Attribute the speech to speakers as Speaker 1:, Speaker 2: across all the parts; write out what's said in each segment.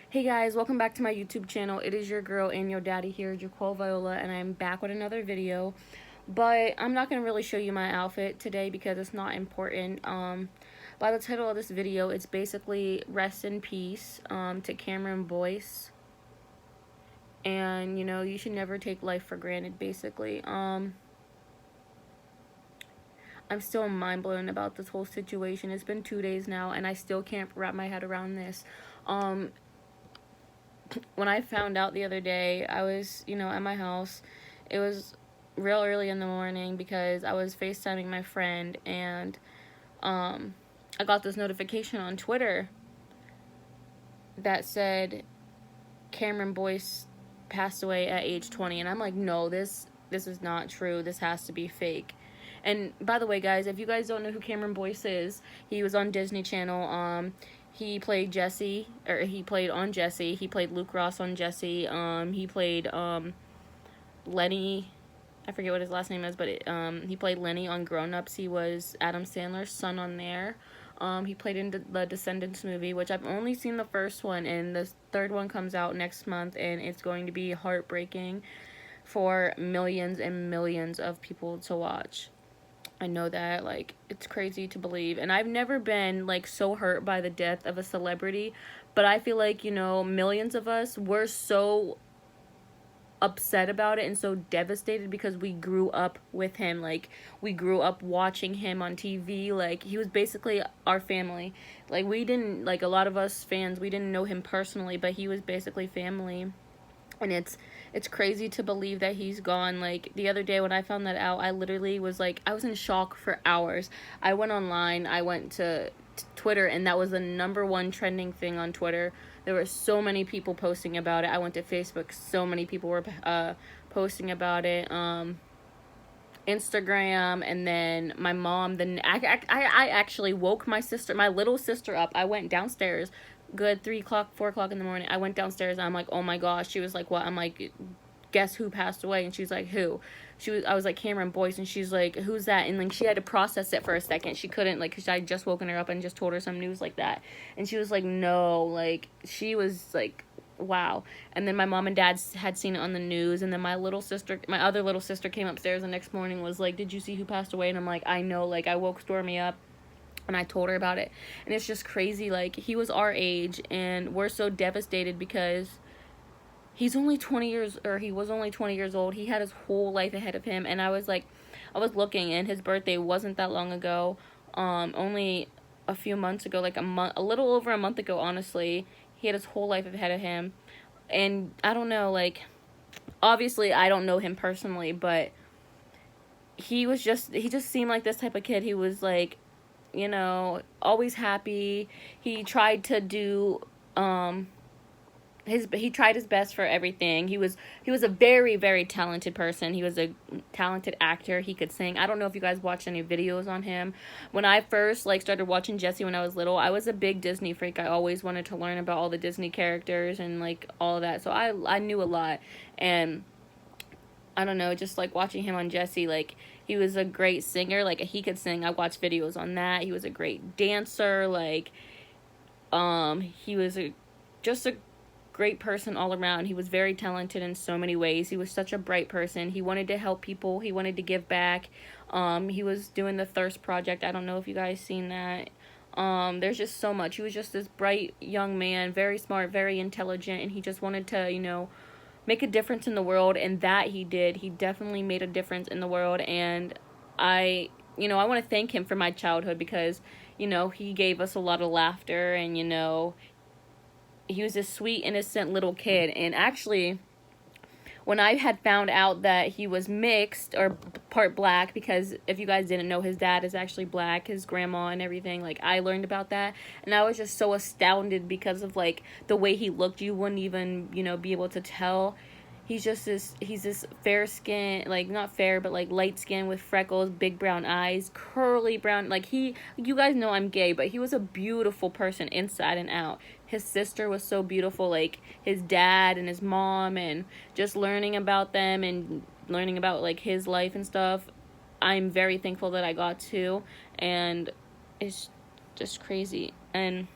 Speaker 1: Hey guys, welcome back to my YouTube channel. It is your girl and your daddy here, Jaquel Viola, and I'm back with another video. But I'm not going to really show you my outfit today because it's not important. By the title of this video, it's basically rest in peace to Cameron Boyce. And, you should never take life for granted, basically. I'm still mind blown about this whole situation. It's been 2 days now, and I still can't wrap my head around this. When I found out the other day, I was, at my house. It was real early in the morning because I was FaceTiming my friend, and I got this notification on Twitter that said Cameron Boyce passed away at age 20, and I'm like, no, this is not true. This has to be fake. And by the way, guys, if you guys don't know who Cameron Boyce is, he was on Disney Channel. He played Jesse, or he played on Jesse. He played Luke Ross on Jesse. He played Lenny. I forget what his last name is, but he played Lenny on Grown Ups. He was Adam Sandler's son on there. He played in the Descendants movie, which I've only seen the first one, and the third one comes out next month, and it's going to be heartbreaking for millions and millions of people to watch. I know that, like, it's crazy to believe. And I've never been, like, so hurt by the death of a celebrity. But I feel like, millions of us were so upset about it and so devastated because we grew up with him. Like, we grew up watching him on TV. Like, he was basically our family. Like, we didn't, like, a lot of us fans, we didn't know him personally, but he was basically family. And it's crazy to believe that he's gone. Like, the other day when I found that out, I literally was like, I was in shock for hours. I went online, I went to Twitter, and that was the #1 trending thing on Twitter. There were so many people posting about it. I went to Facebook, so many people were posting about it. Instagram, and then my mom. Then I actually woke my little sister up. I went downstairs, good 3 o'clock, 4 o'clock in the morning. I went downstairs, and I'm like, oh my gosh. She was like, what? I'm like, guess who passed away? And she's like, who? I was like, Cameron Boyce, and she's like, who's that? And like, she had to process it for a second. She couldn't, like, cause I had just woken her up and just told her some news like that, and she was like, no, like, she was like, wow. And then my mom and dad had seen it on the news, and then my other little sister came upstairs the next morning, was like, did you see who passed away? And I'm like, I know. Like, I woke Stormy up and I told her about it, and it's just crazy. Like, he was our age, and we're so devastated because he was only 20 years old. He had his whole life ahead of him. And I was looking, and his birthday wasn't that long ago, only a few months ago, like a little over a month ago, honestly. He had his whole life ahead of him. And I don't know, like, obviously I don't know him personally, but he just seemed like this type of kid. He was like, always happy. He tried to do, he tried his best for everything. He was a very, very talented person. He was a talented actor. He could sing. I don't know if you guys watched any videos on him. When I first started watching Jesse when I was little, I was a big Disney freak. I always wanted to learn about all the Disney characters and like all of that. So I knew a lot. And I don't know, just like watching him on Jesse, like, he was a great singer. Like, he could sing. I watched videos on that. He was a great dancer. Like, he was just a great person all around. He was very talented in so many ways. He was such a bright person. He wanted to help people. He wanted to give back. He was doing the Thirst Project. I don't know if you guys seen that. There's just so much. He was just this bright young man, very smart, very intelligent, and he just wanted to, make a difference in the world, and that he did. He definitely made a difference in the world, and I want to thank him for my childhood because, he gave us a lot of laughter, and, he was this sweet, innocent little kid. And actually, when I had found out that he was mixed or part black, because if you guys didn't know, his dad is actually black, his grandma and everything, like, I learned about that, and I was just so astounded because of, like, the way he looked. You wouldn't even, be able to tell. He's this fair skin, like, not fair, but like light skin with freckles, big brown eyes, curly brown, like, you guys know I'm gay, but he was a beautiful person inside and out. His sister was so beautiful, like, his dad and his mom, and just learning about them and learning about, like, his life and stuff. I'm very thankful that I got to, and it's just crazy. And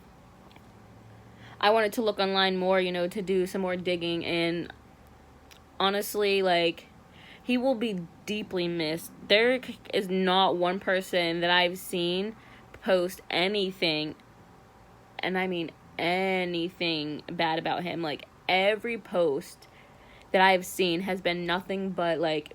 Speaker 1: I wanted to look online more, to do some more digging, and honestly, like, he will be deeply missed. There is not one person that I've seen post anything, and I mean anything bad about him. Like, every post that I've seen has been nothing but, like,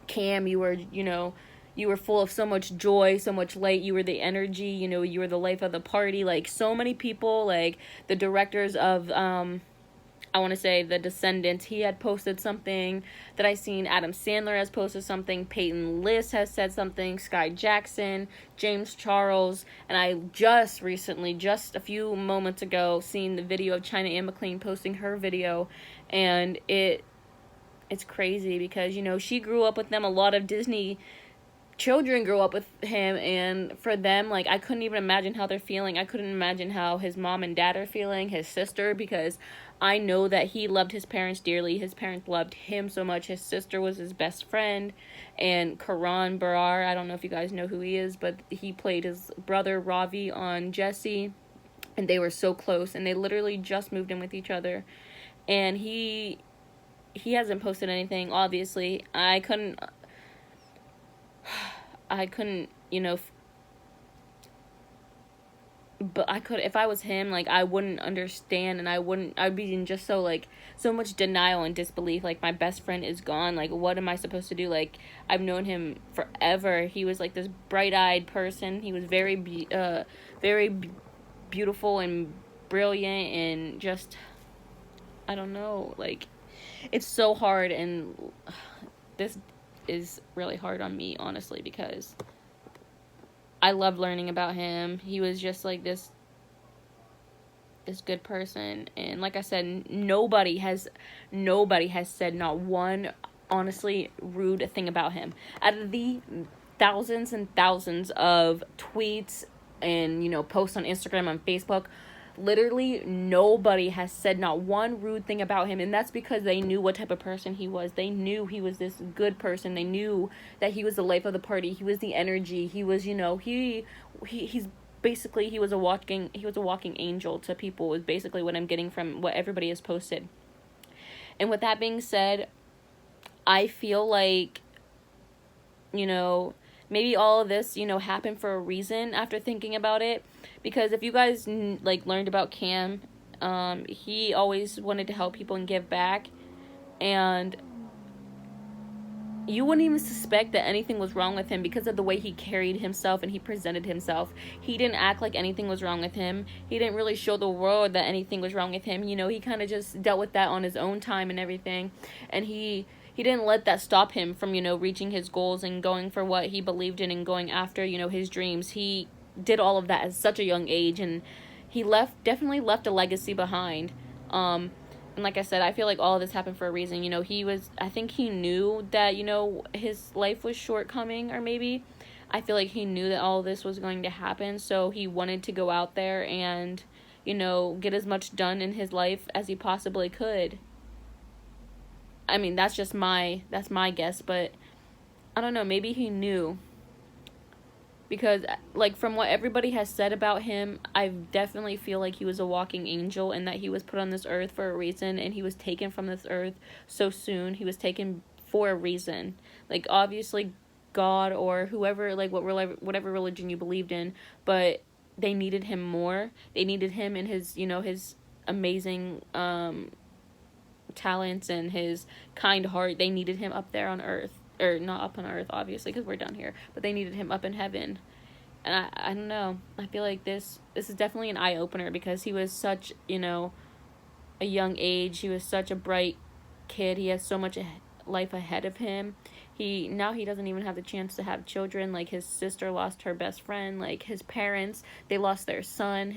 Speaker 1: Cam, you were full of so much joy, so much light. You were the energy, you were the life of the party. Like, so many people, like, the directors of, I want to say The Descendants, he had posted something that I seen. Adam Sandler has posted something. Peyton List has said something. Sky Jackson, James Charles, and I just recently, just a few moments ago, seen the video of China Anne McClain posting her video, and it's crazy because, she grew up with them. A lot of Disney children grew up with him, and for them, like, I couldn't even imagine how they're feeling. I couldn't imagine how his mom and dad are feeling, his sister, because I know that he loved his parents dearly. His parents loved him so much. His sister was his best friend, and Karan Barar, I don't know if you guys know who he is, but he played his brother Ravi on Jessie, and they were so close, and they literally just moved in with each other, and he hasn't posted anything, obviously. I couldn't, but I could, if I was him, like, I wouldn't understand, and I'd be in just so much denial and disbelief. Like, my best friend is gone. Like, what am I supposed to do? Like, I've known him forever. He was, like, this bright-eyed person. He was very beautiful and brilliant, and just, I don't know, like, it's so hard, and this is really hard on me, honestly, because I loved learning about him. He was just like this good person, and like I said, nobody has said not one honestly rude thing about him. Out of the thousands and thousands of tweets and posts on Instagram, on Facebook, literally nobody has said not one rude thing about him, and that's because they knew what type of person he was. They knew he was this good person. They knew that he was the life of the party. He was the energy. He was, he's basically, he was a walking angel to people, is basically what I'm getting from what everybody has posted. And with that being said, I feel like, maybe all of this, happened for a reason after thinking about it. Because if you guys, learned about Cam, he always wanted to help people and give back. And you wouldn't even suspect that anything was wrong with him because of the way he carried himself and he presented himself. He didn't act like anything was wrong with him. He didn't really show the world that anything was wrong with him. He kind of just dealt with that on his own time and everything. And he didn't let that stop him from, reaching his goals and going for what he believed in and going after, his dreams. He did all of that at such a young age, and he definitely left a legacy behind. And like I said, I feel like all of this happened for a reason. I think he knew that, his life was shortcoming, or maybe I feel like he knew that all of this was going to happen, so he wanted to go out there and, get as much done in his life as he possibly could. I mean, that's my guess, but I don't know, maybe he knew. Because, like, from what everybody has said about him, I definitely feel like he was a walking angel, and that he was put on this earth for a reason, and he was taken from this earth so soon. He was taken for a reason. Like, obviously, God or whoever, like, whatever religion you believed in, but they needed him more. They needed him and his, his amazing talents and his kind heart. They needed him up there on earth. Or not up on earth, obviously, because we're down here, but they needed him up in heaven. And I don't know, I feel like this is definitely an eye-opener, because he was such, a young age. He was such a bright kid. He has so much life ahead of him. He doesn't even have the chance to have children. Like, his sister lost her best friend. Like, his parents, they lost their son.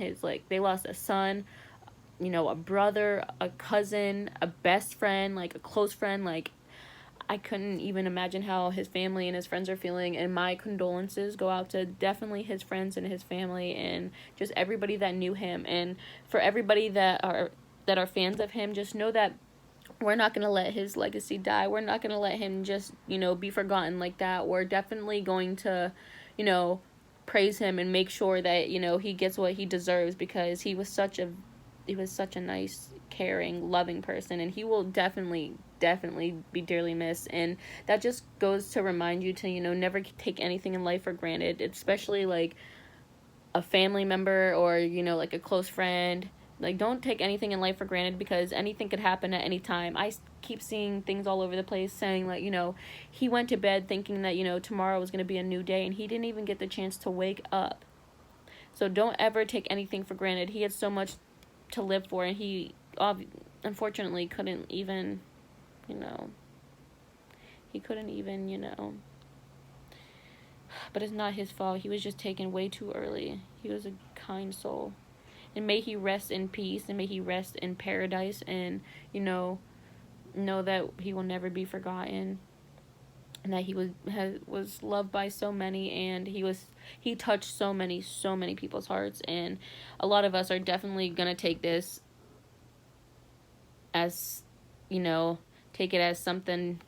Speaker 1: They lost a son, a brother, a cousin, a best friend, like, a close friend. Like, I couldn't even imagine how his family and his friends are feeling, and my condolences go out to definitely his friends and his family and just everybody that knew him. And for everybody that are fans of him, just know that we're not going to let his legacy die. We're not going to let him just, be forgotten like that. We're definitely going to, praise him and make sure that, he gets what he deserves, because he was such a was such a nice, caring, loving person, and he will definitely be dearly missed. And that just goes to remind you to, you know, never take anything in life for granted, especially like a family member or, you know, like a close friend. Like, don't take anything in life for granted, because anything could happen at any time. I keep seeing things all over the place saying, like, you know, he went to bed thinking that, you know, tomorrow was going to be a new day, and he didn't even get the chance to wake up. So don't ever take anything for granted. He had so much to live for, and he unfortunately couldn't even, you know, but it's not his fault. He was just taken way too early. He was a kind soul. And may he rest in peace, and may he rest in paradise, and, you know that he will never be forgotten, and that he was loved by so many, and he touched so many people's hearts. And a lot of us are definitely gonna take this as, you know, take it as something,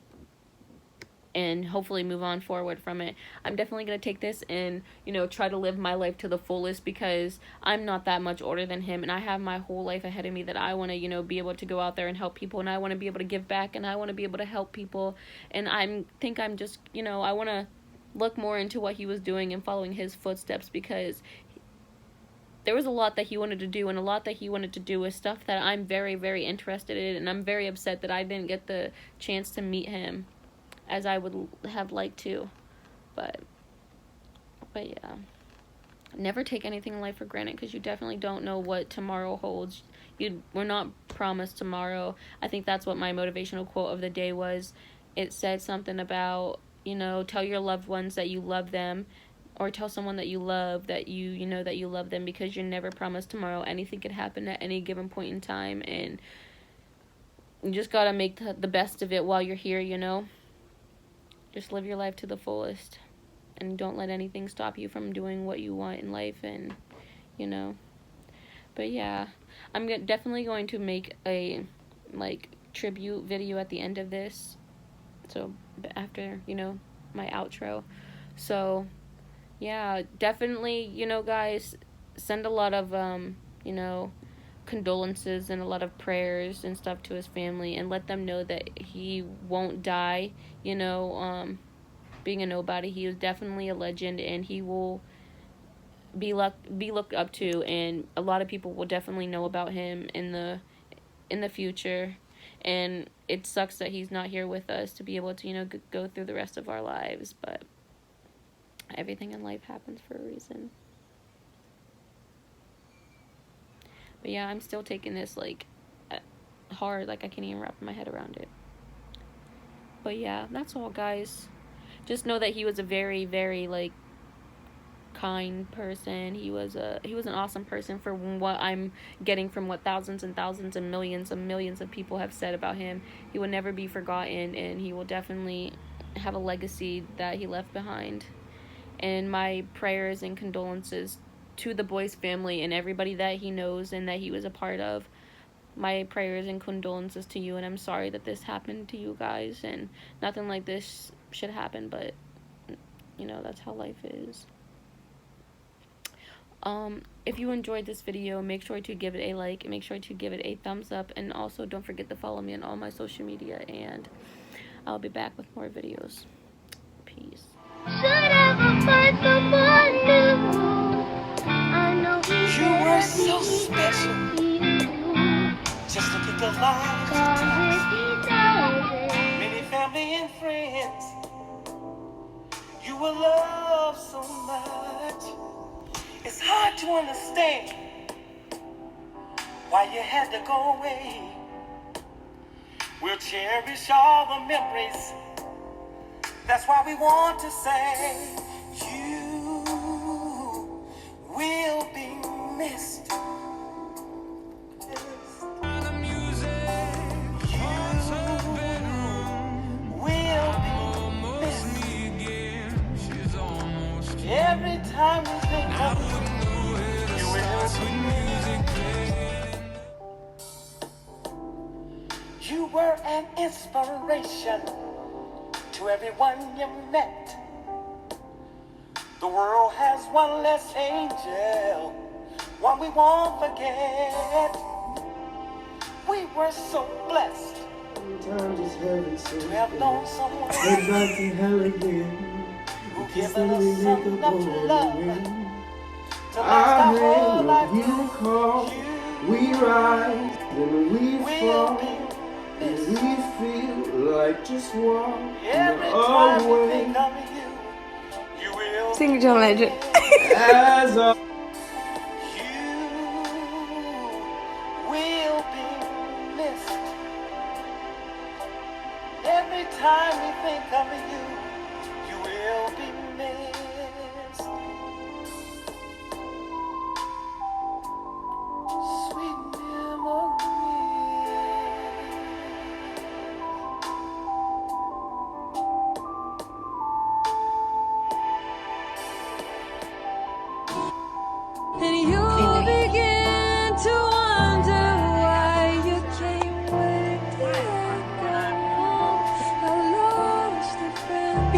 Speaker 1: and hopefully move on forward from it. I'm definitely going to take this and, you know, try to live my life to the fullest, because I'm not that much older than him, and I have my whole life ahead of me that I want to, you know, be able to go out there and help people, and I want to be able to give back, and I want to be able to help people. And I'm just, you know, I want to look more into what he was doing and following his footsteps, because there was a lot that he wanted to do, and a lot that he wanted to do was stuff that I'm very, very interested in, and I'm very upset that I didn't get the chance to meet him as I would have liked to. But yeah, never take anything in life for granted, because you definitely don't know what tomorrow holds. We're not promised tomorrow. I think that's what my motivational quote of the day was. It said something about, you know, tell your loved ones that you love them, or tell someone that you love that you know that you love them, because you're never promised tomorrow. Anything could happen at any given point in time, and you just gotta make the best of it while you're here, you know. Just live your life to the fullest, and don't let anything stop you from doing what you want in life, and, you know. But yeah, I'm definitely going to make a, like, tribute video at the end of this, so after, you know, my outro. So yeah, definitely, you know, guys, send a lot of you know, condolences and a lot of prayers and stuff to his family, and let them know that he won't die, you know, being a nobody. He is definitely a legend, and he will be looked up to, and a lot of people will definitely know about him in the future. And it sucks that he's not here with us to be able to, you know, go through the rest of our lives, but everything in life happens for a reason. But yeah, I'm still taking this, like, hard. Like, I can't even wrap my head around it. But yeah, that's all, guys. Just know that he was a very, very, like, kind person. He was an awesome person, for what I'm getting from what thousands and thousands and millions of people have said about him. He will never be forgotten, and he will definitely have a legacy that he left behind. And my prayers and condolences to the Boyce family and everybody that he knows and that he was a part of. My prayers and condolences to you, and I'm sorry that this happened to you guys, and nothing like this should happen, but, you know, that's how life is. If you enjoyed this video, make sure to give it a like, make sure to give it a thumbs up, and also don't forget to follow me on all my social media, and I'll be back with more videos. Peace. Should ever find someone new, I know you were so special, just to think of life, many family and friends, you will love so much. It's hard to understand why you had to go away. We'll cherish all the memories. That's why we want to say you will be missed. The music, will be missed. Every time we think of you, you will be. You were an inspiration to everyone you met. The world has one less angel, one we won't forget.
Speaker 2: We were so blessed to have known someone who given us enough love to last our whole life.
Speaker 3: We rise, then we fall, and we feel like just walking away.
Speaker 4: Sing John Legend.
Speaker 3: As our
Speaker 2: will be missed. Every time we think of you, you will be missed. Sweet memories.
Speaker 5: And you begin to wonder why you came when did I come home? I lost a friend.